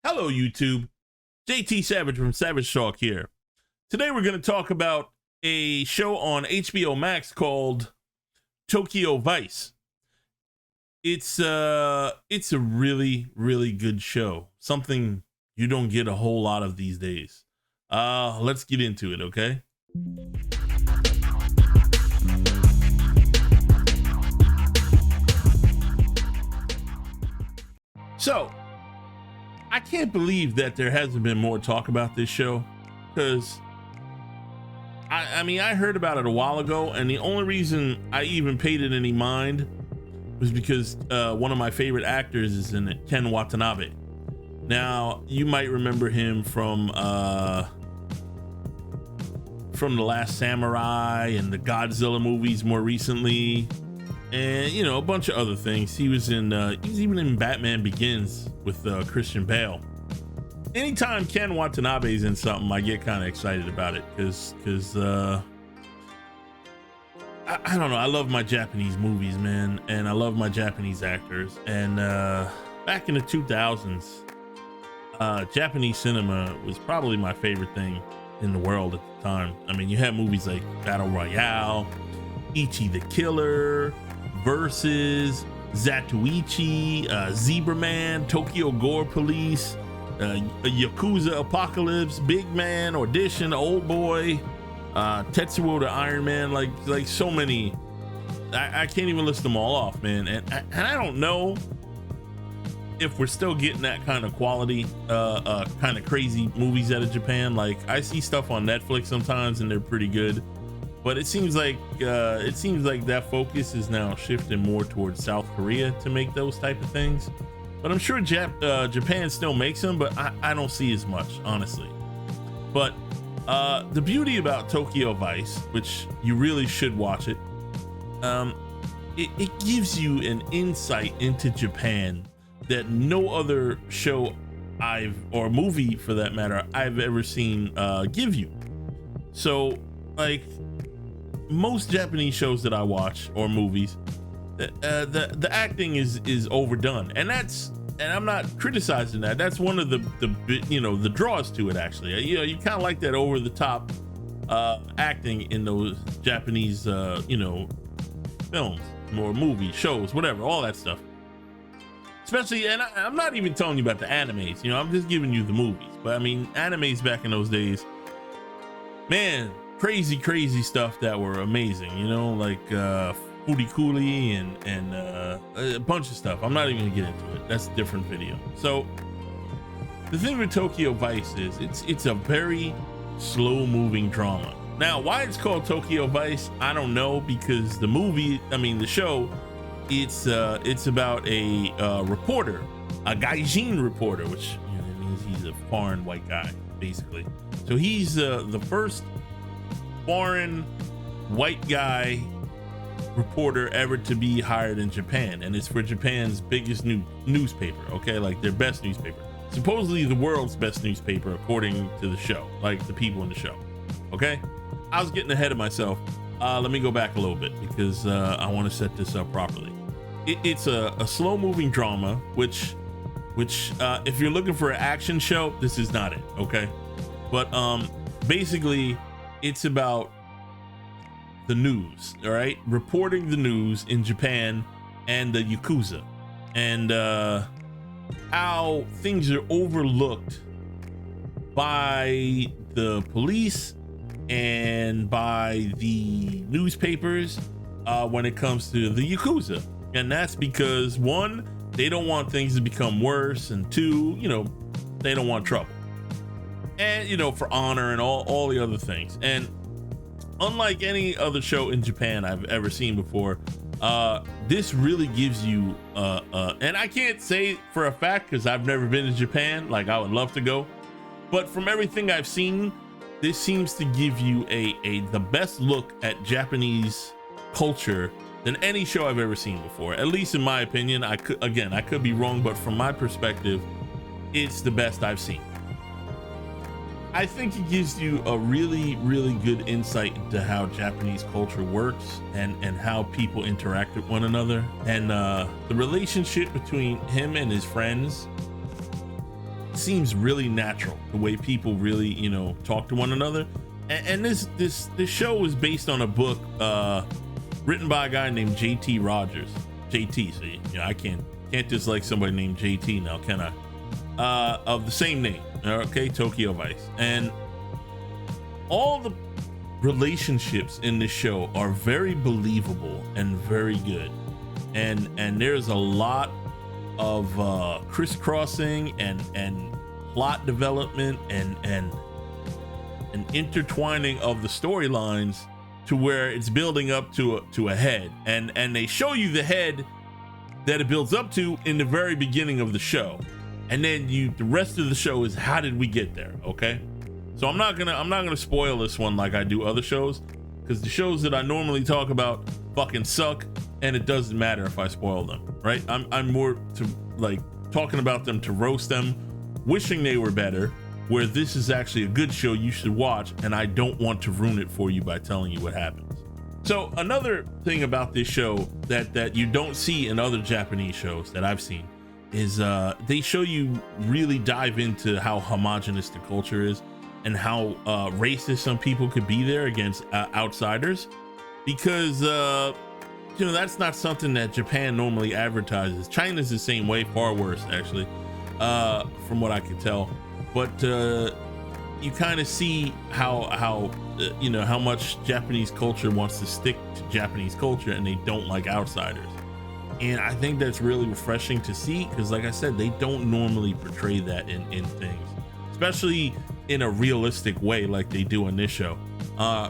Hello, YouTube. JT Savage from Savage Talk here. Today we're going to talk about a show on HBO Max called Tokyo Vice. It's a really, really good show. Something you don't get a whole lot of these days. Let's get into it, okay? So, I can't believe that there hasn't been more talk about this show, because I mean, I heard about it a while ago, and the only reason I even paid it any mind was because one of my favorite actors is in it, Ken Watanabe. Now, you might remember him from The Last Samurai and the Godzilla movies more recently, and you know, a bunch of other things. He was even in Batman Begins with Christian Bale. Anytime Ken Watanabe's in something, I get kind of excited about it because I don't know, I love my Japanese movies, man, and I love my Japanese actors. And back in the 2000s, Japanese cinema was probably my favorite thing in the world at the time. I mean, you had movies like Battle Royale, Ichi the Killer, Versus, Zatoichi, Zebra Man, Tokyo Gore Police, Yakuza Apocalypse, Big Man, Audition, Old Boy, Tetsuo the Iron Man, like so many. I can't even list them all off, man. And I don't know if we're still getting that kind of quality, kind of crazy movies out of Japan. Like, I see stuff on Netflix sometimes and they're pretty good, but it seems like that focus is now shifting more towards South Korea to make those type of things. But I'm sure Japan still makes them, but I don't see as much, honestly. But the beauty about Tokyo Vice, which you really should watch it, it gives you an insight into Japan that no other show or movie for that matter I've ever seen give you. So, like, most Japanese shows that I watch or movies, the acting is overdone, and I'm not criticizing that. That's one of the draws to it, actually. You kind of like that over the top acting in those Japanese films or movies, shows, whatever, all that stuff. Especially, and I'm not even telling you about the animes, I'm just giving you the movies. But I mean, animes back in those days, man, crazy stuff that were amazing, like Furikuri and a bunch of stuff. I'm not even gonna get into it. That's a different video. So the thing with Tokyo Vice is it's a very slow moving drama. Now, why it's called Tokyo Vice, I don't know, because the show, it's about a reporter, a gaijin reporter, which means he's a foreign white guy, basically. So he's the first foreign white guy reporter ever to be hired in Japan, and it's for Japan's biggest newspaper, okay, like their best newspaper, supposedly the world's best newspaper according to the show, like the people in the show. Okay, I was getting ahead of myself. Let me go back a little bit because I want to set this up properly. It's a slow moving drama, which if you're looking for an action show, this is not it, okay? But basically it's about the news, all right, reporting the news in Japan and the Yakuza, and how things are overlooked by the police and by the newspapers when it comes to the Yakuza. And that's because, one, they don't want things to become worse, and two, they don't want trouble, and for honor and all the other things. And unlike any other show in Japan I've ever seen before, this really gives you and I can't say for a fact because I've never been to Japan, like I would love to go, but from everything I've seen, this seems to give you the best look at Japanese culture than any show I've ever seen before, at least in my opinion. I could be wrong, but from my perspective, it's the best I've seen. I think it gives you a really, really good insight into how Japanese culture works and how people interact with one another, and the relationship between him and his friends seems really natural, the way people really, you know, talk to one another. And this show is based on a book written by a guy named JT Rogers. JT, so you know, I can't just like somebody named JT now, can I? Of the same name, okay, Tokyo Vice. And all the relationships in this show are very believable and very good. And there's a lot of crisscrossing and plot development and intertwining of the storylines to where it's building up to a head, and they show you the head that it builds up to in the very beginning of the show, and then the rest of the show is how did we get there. Okay, so I'm not gonna spoil this one like I do other shows, because the shows that I normally talk about fucking suck, and it doesn't matter if I spoil them, right? I'm more to like talking about them to roast them, wishing they were better, where this is actually a good show you should watch, and I don't want to ruin it for you by telling you what happens. So another thing about this show that you don't see in other Japanese shows that I've seen is they show you really dive into how homogenous the culture is and how racist some people could be there against outsiders, because you know, that's not something that Japan normally advertises. China's the same way, far worse actually, from what I can tell. But you kind of see how you know, how much Japanese culture wants to stick to Japanese culture, and they don't like outsiders. And I think that's really refreshing to see, because like I said, they don't normally portray that in things, especially in a realistic way like they do in this show,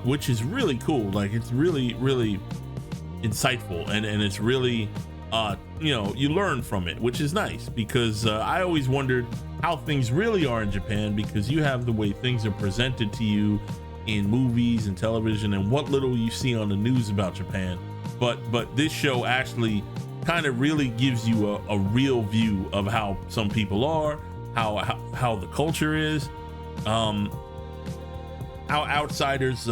which is really cool. Like, it's really insightful, and it's really you know, you learn from it, which is nice, because I always wondered how things really are in Japan, because you have the way things are presented to you in movies and television and what little you see on the news about Japan, but this show actually kind of really gives you a real view of how some people are, how the culture is, how outsiders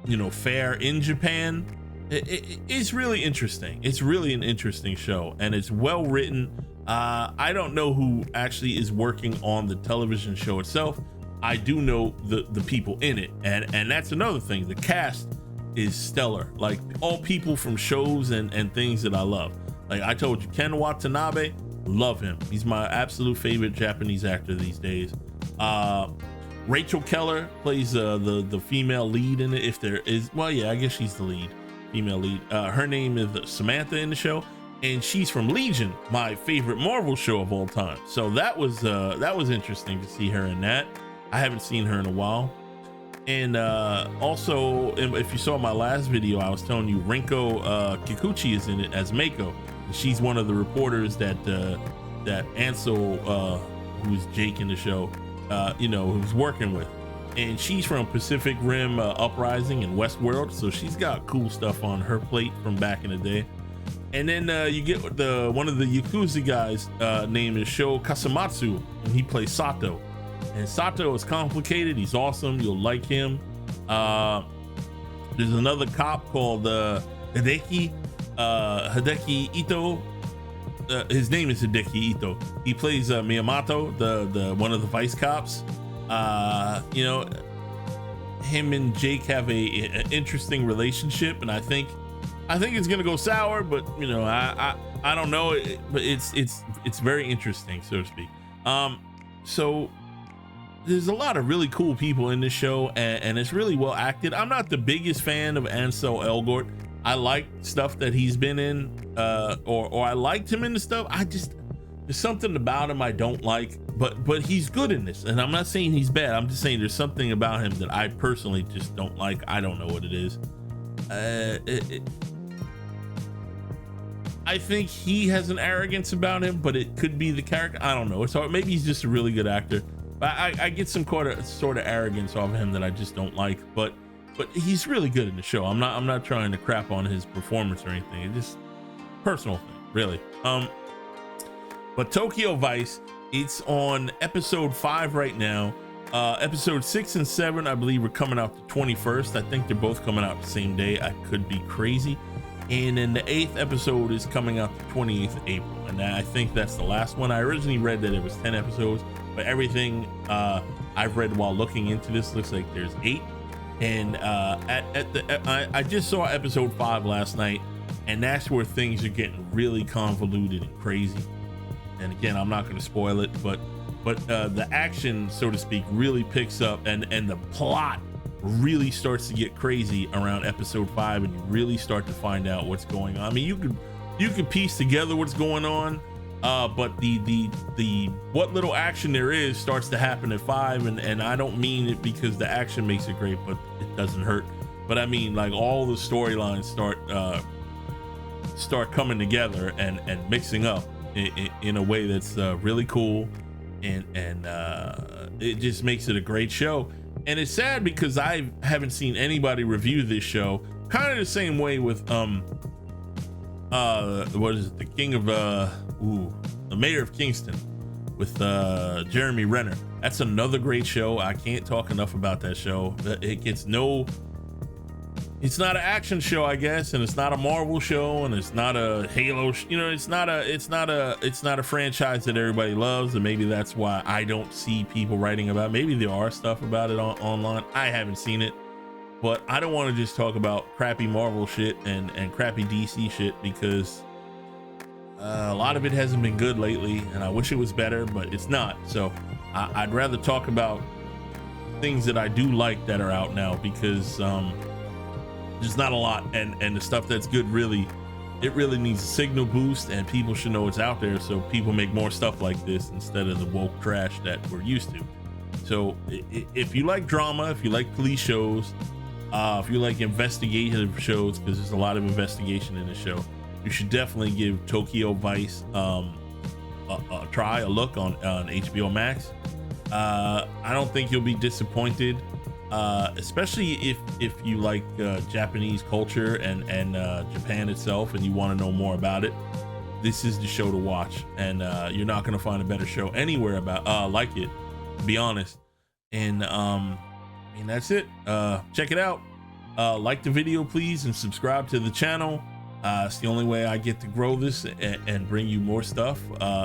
you know, fare in Japan. It's really interesting. It's really an interesting show, and it's well written. I don't know who actually is working on the television show itself. I do know the people in it, and that's another thing. The cast is stellar, like all people from shows and things that I love. Like I told you, Ken Watanabe, love him. He's my absolute favorite Japanese actor these days. Rachel Keller plays the female lead in it, if there is. Well, yeah, I guess she's the lead, female lead. Her name is Samantha in the show, and she's from Legion, my favorite Marvel show of all time. So that was interesting to see her in that. I haven't seen her in a while. And also, if you saw my last video, I was telling you Rinko Kikuchi is in it as Mako. She's one of the reporters that Ansel, who's Jake in the show, you know, who's working with. And she's from Pacific Rim Uprising and Westworld, so she's got cool stuff on her plate from back in the day. And then you get one of the Yakuza guys, named is Sho Kasumatsu, and he plays Sato. And Sato is complicated. He's awesome. You'll like him. There's another cop called Hideki Ito. His name is Hideki Ito. He plays Miyamoto, the one of the vice cops. You know, him and Jake have an interesting relationship, and I think it's gonna go sour, but you know, I don't know, but it's very interesting, so to speak. So there's a lot of really cool people in this show, and it's really well acted. I'm not the biggest fan of Ansel Elgort. I like stuff that he's been in, or I liked him in the stuff. There's something about him I don't like, but he's good in this, and I'm not saying he's bad. I'm just saying there's something about him that I personally just don't like. I don't know what it is. I think he has an arrogance about him, but it could be the character. I don't know. It's hard. Maybe he's just a really good actor. But I get some sort of arrogance off of him that I just don't like. But he's really good in the show. I'm not trying to crap on his performance or anything. It's just personal thing, really. But Tokyo Vice, it's on episode 5 right now. Episode 6 and 7, I believe, are coming out the 21st. I think they're both coming out the same day. I could be crazy. And then the 8th episode is coming out the 28th of April, and I think that's the last one. I originally read that it was 10 episodes. but everything I've read while looking into this looks like there's 8. And I just saw episode 5 last night, and that's where things are getting really convoluted and crazy. And again, I'm not going to spoil it, but the action, so to speak, really picks up, and the plot really starts to get crazy around episode 5, and you really start to find out what's going on. I mean, you can piece together what's going on, but the what little action there is starts to happen at 5, and I don't mean it because the action makes it great, but it doesn't hurt. But I mean, like, all the storylines start coming together and mixing up in a way that's really cool, and it just makes it a great show. And it's sad because I haven't seen anybody review this show, kind of the same way with what is it, the Mayor of Kingston with Jeremy Renner. That's another great show. I can't talk enough about that show. It's not an action show, I guess, and it's not a Marvel show, and it's not a Halo it's not a franchise that everybody loves, and maybe that's why I don't see people writing about it. Maybe there are stuff about it online. I haven't seen it, but I don't want to just talk about crappy Marvel shit and crappy DC shit, because a lot of it hasn't been good lately, and I wish it was better, but it's not. So I'd rather talk about things that I do like that are out now, because there's not a lot, and the stuff that's good really needs a signal boost, and people should know it's out there, so people make more stuff like this instead of the woke trash that we're used to. So if you like drama, if you like police shows, if you like investigative shows, because there's a lot of investigation in the show, you should definitely give Tokyo Vice a look on HBO Max. I don't think you'll be disappointed, especially if you like Japanese culture and Japan itself, and you want to know more about it. This is the show to watch, and you're not going to find a better show anywhere about like it, to be honest. And I mean, that's it. Check it out. Like the video, please, and subscribe to the channel. It's the only way I get to grow this and bring you more stuff.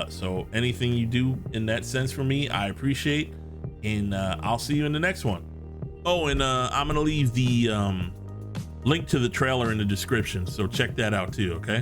So anything you do in that sense for me, I appreciate. And I'll see you in the next one. Oh, and I'm gonna leave the link to the trailer in the description, so check that out too, okay?